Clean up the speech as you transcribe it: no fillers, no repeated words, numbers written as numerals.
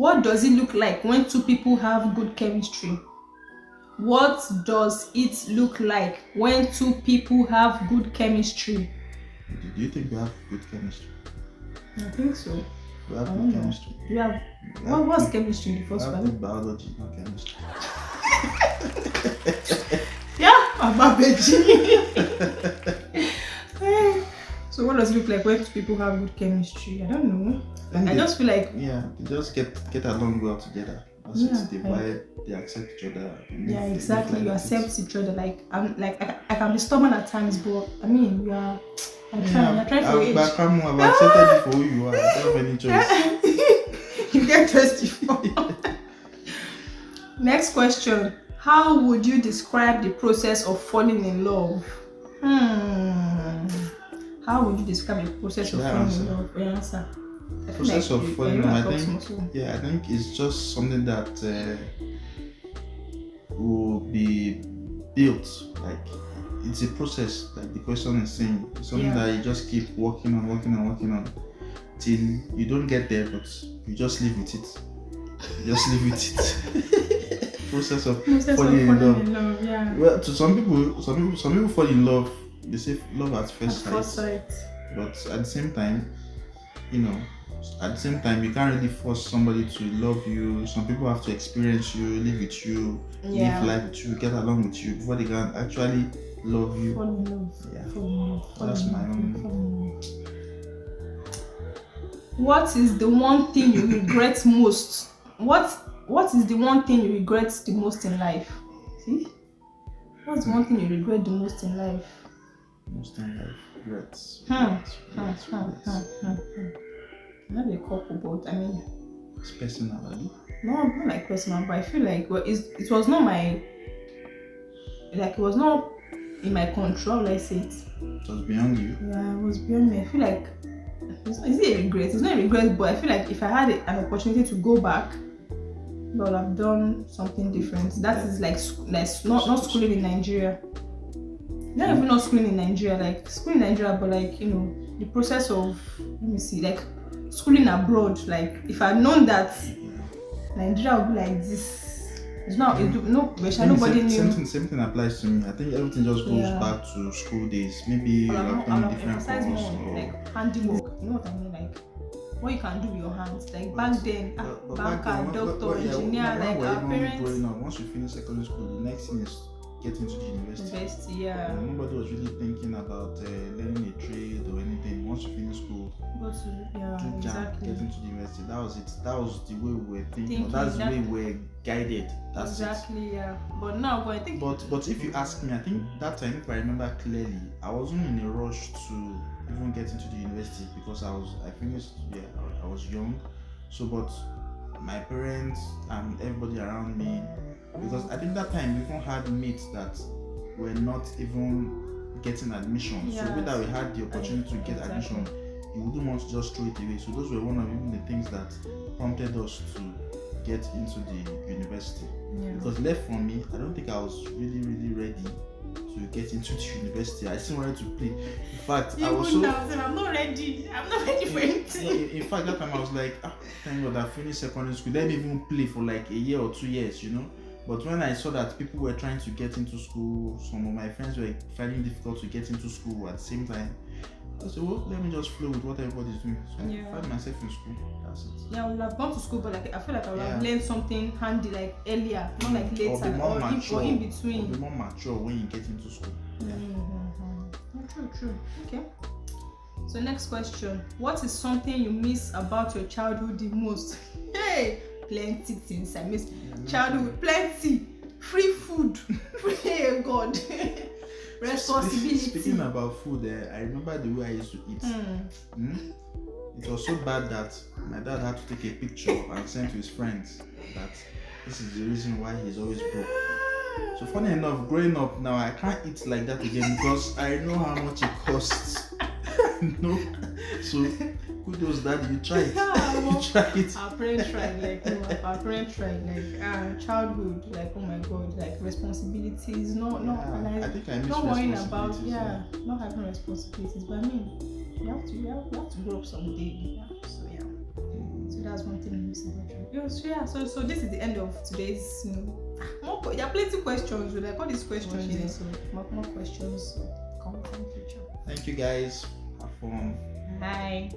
What does it look like when two people have good chemistry? What does it look like when two people have good chemistry? Do you think we have good chemistry? I think so. We have good chemistry. You have what's chemistry in the first I one? think biology, not chemistry. Yeah, Ababeji. So what does it look like when two people have good chemistry? I don't know. I just feel like they just get along well together. That's it. They vibe, they accept each other. Yeah, exactly. You accept each other. Like I can be stubborn at times, but I mean we are. I'm trying for age. I've accepted you for who you are. I don't have any choice. You get justified. Next question. How would you describe the process of falling in love? How would you describe the process of falling in love? Answer. The process of falling in love, I think it's just something that will be built. Like it's a process, like the question is saying. It's something that you just keep working on till you don't get there, but you just live with it. Process of falling in love. Yeah. Well, to some people fall in love. They say love at first sight. But at the same time, you can't really force somebody to love you. Some people have to experience you, live with you, live life with you, get along with you before they can actually love you. Fall in love. Yeah. That's my own. What is the one thing you regret most? What is the one thing you regret the most in life? See? What's the one thing you regret the most in life? Most in life, regrets. I have a couple, but I mean, it's personal, right? No, not like personal, but I feel like it was not it was not in my control. Let's say it. It was beyond you. Yeah, it was beyond me. I feel like is it a regret? It's not a regret, but I feel like if I had an opportunity to go back, I would have done something different. That is like not schooling in Nigeria. Not even not schooling in Nigeria, like schooling in Nigeria, but like the process of like schooling abroad. Like if I'd known that Nigeria would be like this, it's not. Nobody knew. Same thing applies to me. I think everything just goes back to school days. Maybe you have done different courses or like handiwork. You know what I mean? Like what you can do with your hands. Like back then, banker, doctor, engineer, like our parents. Growing up, once you finish secondary school, the next thing is get into the university. Nobody was really thinking about learning a trade or anything. Once you finish school, get into the university. That was it. That was the way we were thinking. That's the way we were guided. That's exactly. Yeah. But now, I think. But if you ask me, I think that time, if I remember clearly, I wasn't in a rush to even get into the university because I finished. Yeah, I was young. So, but my parents and everybody around me. Because I think that time we even had mates that were not even getting admission. Yes. So whether we had the opportunity to get admission, you wouldn't want to just throw it away. So those were one of even the things that prompted us to get into the university. Yeah. Because left from me, I don't think I was really ready to get into the university. I still wanted to play. In fact, I was so... I'm not ready for anything. In fact, that time I was like, thank God I finished secondary school. Let me even play for like a year or 2 years, But when I saw that people were trying to get into school, some of my friends were finding it difficult to get into school at the same time, I said, well, let me just flow with what everybody's doing. So I find myself in school. That's it. Yeah, I would have gone to school, but like I feel like I would have learned something handy like earlier, not like later or in between. Or be more mature when you get into school. True. Okay. So next question. What is something you miss about your childhood the most? Hey! Plenty things I miss. Childhood, plenty. Free food. Hey God. Responsibility. Speaking about food, I remember the way I used to eat. It was so bad that my dad had to take a picture and send to his friends that this is the reason why he's always broke. So funny enough, growing up now, I can't eat like that again because I know how much it costs. No, so kudos, Daddy, you tried. You tried. Our parents tried like childhood, like oh my God, like responsibilities. I think I miss not worrying about not having responsibilities. But I mean, you have to grow up someday. So so that's one thing I miss about childhood. Yes, yeah. So this is the end of today's. There are plenty of questions. We like all these questions. Okay. So more questions. So come in the future. Thank you guys. Have fun. Bye.